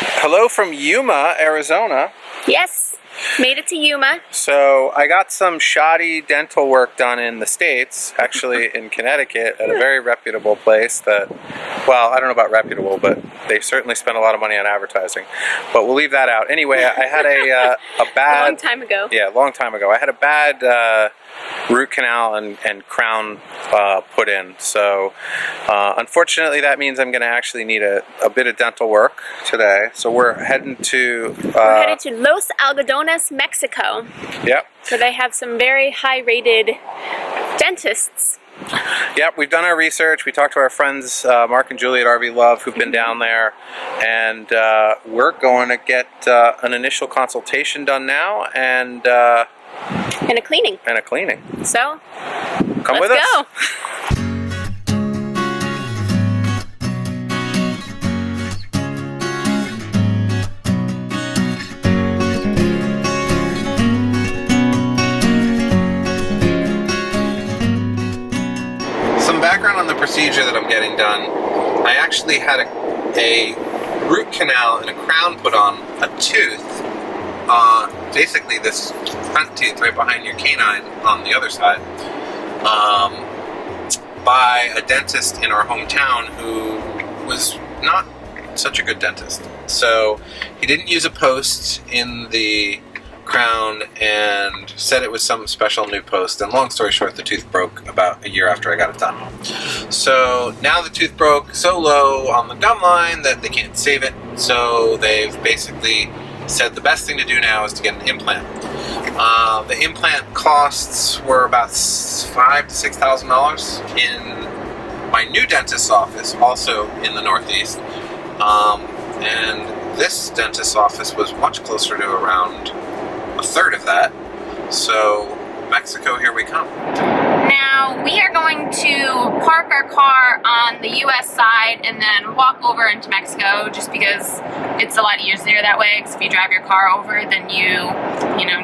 Hello from Yuma, Arizona. Yes, made it to Yuma. So I got some shoddy dental work done in the States, actually in Connecticut, at a very reputable place that, well, I don't know about reputable, but they certainly spent a lot of money on advertising. But we'll leave that out. Anyway, I had a bad... A long time ago. Yeah, a long time ago. I had a bad root canal and crown put in. So unfortunately that means I'm going to actually need a bit of dental work today. So we're heading to... we're headed to Los Algodones, Mexico. Yep. So they have some very high-rated dentists. Yep, we've done our research. We talked to our friends Mark and Julie at RV Love who've been down there, and we're going to get an initial consultation done now and a cleaning. And a cleaning. So, come with us. Let's go. Some background on the procedure that I'm getting done. I actually had a root canal and a crown put on a tooth, basically this front tooth right behind your canine on the other side, by a dentist in our hometown who was not such a good dentist. So he didn't use a post in the crown and said it was some special new post, and long story short, the tooth broke about a year after I got it done. So now the tooth broke so low on the gum line that they can't save it, so they've basically said the best thing to do now is to get an implant. The implant costs were about $5,000 to $6,000 in my new dentist's office, also in the Northeast, and this dentist's office was much closer to around a third of that. So Mexico, here we come. Now we are going to park our car on the US side and then walk over into Mexico, just because it's a lot easier that way. Because if you drive your car over, then you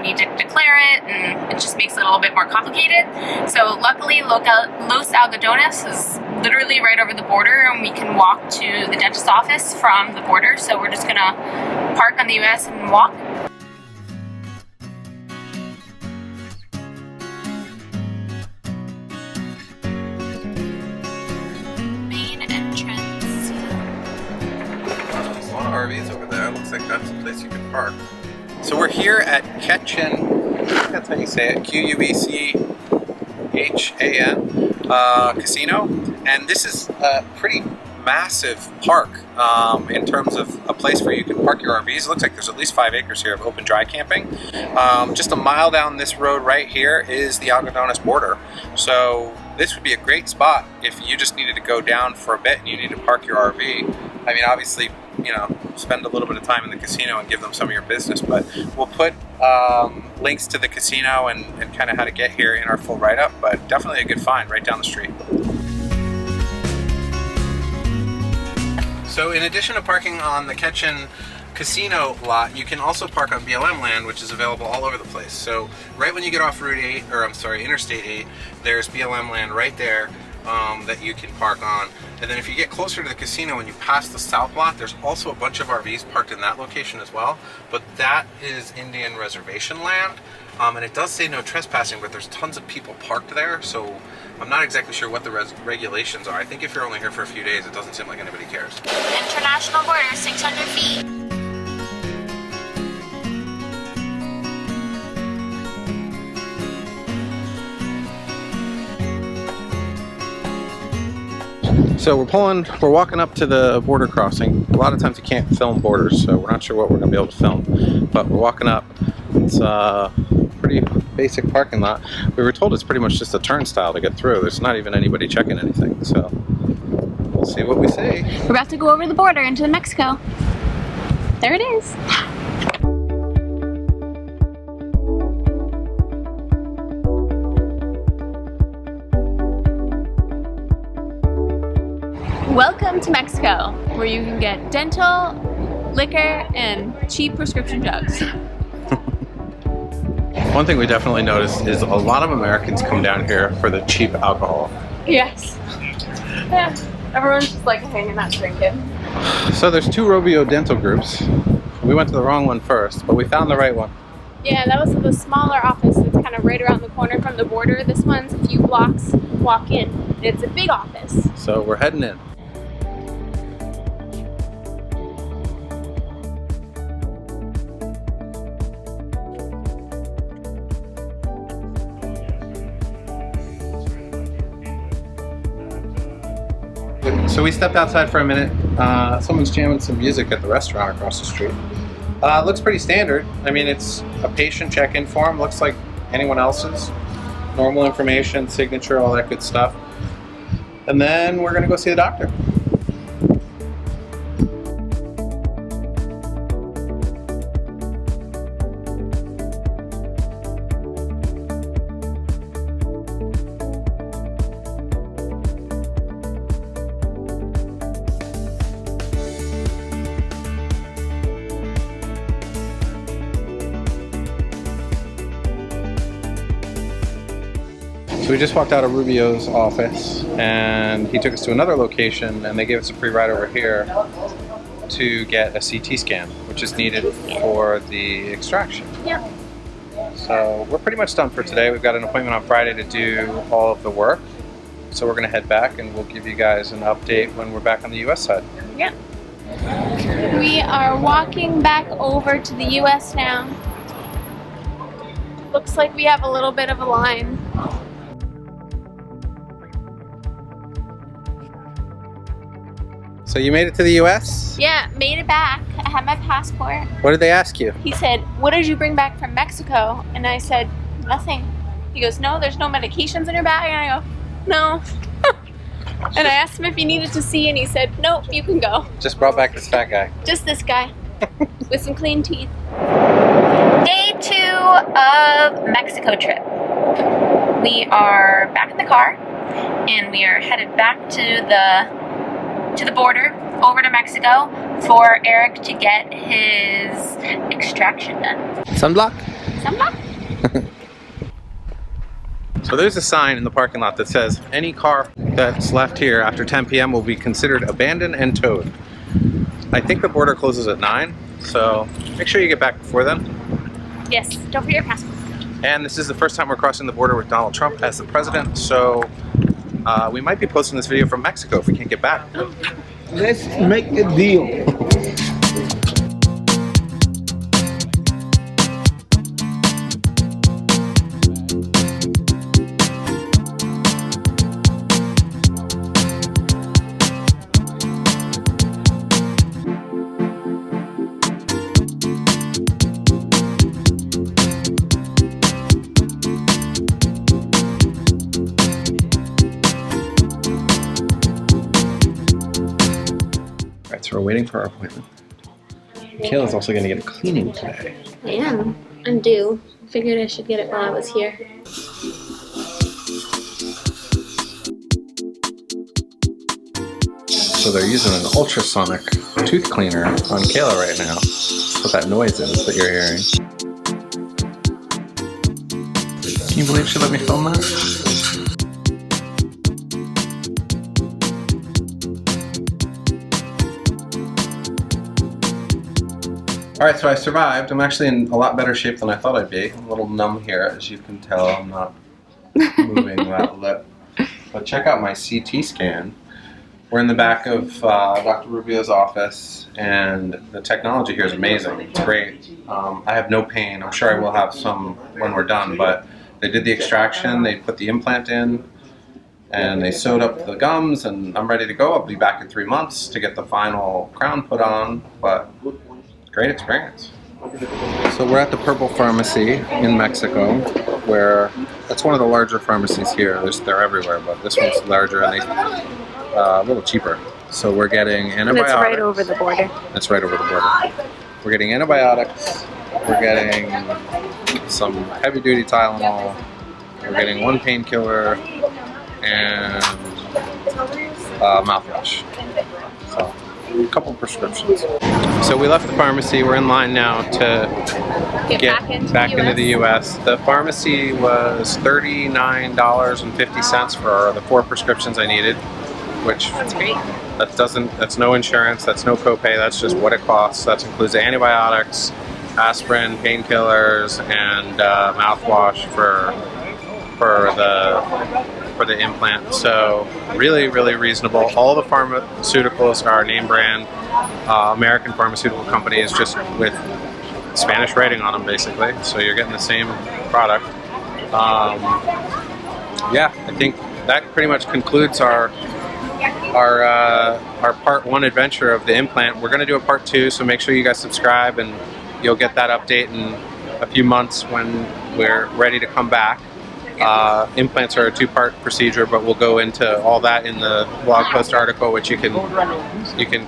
need to declare it, and it just makes it a little bit more complicated. So luckily Los Algodones is literally right over the border, and we can walk to the dentist's office from the border. So we're just gonna park on the US and walk. RVs over there. Looks like that's a place you can park. So we're here at Quechan, I think that's how you say it, Q-U-E-C-H-A-N casino, and this is a pretty massive park in terms of a place where you can park your RVs. It looks like there's at least 5 acres here of open dry camping. Just a mile down this road right here is the Algodones border. So this would be a great spot if you just needed to go down for a bit and you need to park your RV. I mean, obviously, spend a little bit of time in the casino and give them some of your business, but we'll put links to the casino and kind of how to get here in our full write-up, but definitely a good find right down the street. So in addition to parking on the Quechan casino lot, you can also park on BLM land, which is available all over the place. So right when you get off Interstate 8, there's BLM land right there that you can park on. And then if you get closer to the casino and you pass the south lot, there's also a bunch of RVs parked in that location as well. But that is Indian reservation land. And it does say no trespassing, but there's tons of people parked there. So I'm not exactly sure what the regulations are. I think if you're only here for a few days, it doesn't seem like anybody cares. International border, 600 feet. So we're walking up to the border crossing. A lot of times you can't film borders, so we're not sure what we're going to be able to film. But we're walking up. It's a pretty basic parking lot. We were told it's pretty much just a turnstile to get through. There's not even anybody checking anything, so we'll see what we see. We're about to go over the border into Mexico. There it is. Welcome to Mexico, where you can get dental, liquor, and cheap prescription drugs. One thing we definitely noticed is a lot of Americans come down here for the cheap alcohol. Yes. Yeah. Everyone's just like hanging out drinking. So there's two Robio dental groups. We went to the wrong one first, but we found the right one. Yeah, that was the smaller office that's kind of right around the corner from the border. This one's a few blocks walk in. It's a big office. So we're heading in. So we stepped outside for a minute. Someone's jamming some music at the restaurant across the street. Looks pretty standard. I mean, it's a patient check-in form. Looks like anyone else's. Normal information, signature, all that good stuff. And then we're gonna go see the doctor. So we just walked out of Rubio's office and he took us to another location and they gave us a free ride over here to get a CT scan, which is needed for the extraction. Yep. So we're pretty much done for today. We've got an appointment on Friday to do all of the work. So we're gonna head back and we'll give you guys an update when we're back on the US side. Yep. We are walking back over to the US now. Looks like we have a little bit of a line. So you made it to the US? Yeah, made it back. I had my passport. What did they ask you? He said, "What did you bring back from Mexico?" And I said, "Nothing." He goes, "No, there's no medications in your bag." And I go, "No." And I asked him if he needed to see, and he said, "Nope, you can go." Just brought back this fat guy. Just this guy with some clean teeth. Day 2 of Mexico trip. We are back in the car, and we are headed back to the border over to Mexico for Eric to get his extraction done. Sunblock? Sunblock? So there's a sign in the parking lot that says any car that's left here after 10 p.m. will be considered abandoned and towed. I think the border closes at 9, so make sure you get back before then. Yes, don't forget your passport. And this is the first time we're crossing the border with Donald Trump as the president, so we might be posting this video from Mexico if we can't get back. Let's make a deal. So we're waiting for our appointment. Kayla's also going to get a cleaning today. I am. I'm due. Figured I should get it while I was here. So they're using an ultrasonic tooth cleaner on Kayla right now. That's what that noise is that you're hearing. Can you believe she let me film that? Alright, so I survived. I'm actually in a lot better shape than I thought I'd be. I'm a little numb here, as you can tell. I'm not moving that lip. But check out my CT scan. We're in the back of Dr. Rubio's office, and the technology here is amazing. It's great. I have no pain. I'm sure I will have some when we're done, but they did the extraction, they put the implant in, and they sewed up the gums, and I'm ready to go. I'll be back in 3 months to get the final crown put on, but great experience. So we're at the Purple Pharmacy in Mexico, where that's one of the larger pharmacies here. They're everywhere, but this one's larger and a little cheaper. So we're getting antibiotics. That's right over the border. That's right over the border. We're getting antibiotics. We're getting some heavy-duty Tylenol. We're getting one painkiller and mouthwash. So a couple prescriptions. So we left the pharmacy. We're in line now to get back into the US. The pharmacy was $39.50 for the 4 prescriptions I needed, which That's great. That's no insurance, that's no copay, that's just what it costs. That includes antibiotics, aspirin, painkillers, and mouthwash for the implant. So really, really reasonable. All the pharmaceuticals are name brand American pharmaceutical companies, just with Spanish writing on them, basically. So you're getting the same product. Yeah, I think that pretty much concludes our part 1 adventure of the implant. We're going to do a part 2, so make sure you guys subscribe, and you'll get that update in a few months when we're ready to come back. Implants are a 2-part procedure, but we'll go into all that in the blog post article, which you can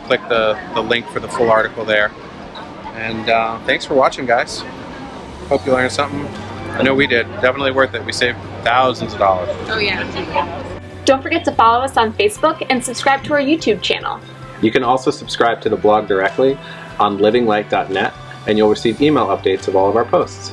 click the link for the full article there. And thanks for watching, guys. Hope you learned something. I know we did. Definitely worth it. We saved thousands of dollars. Oh yeah. Don't forget to follow us on Facebook and subscribe to our YouTube channel. You can also subscribe to the blog directly on LivinLite.net, and you'll receive email updates of all of our posts.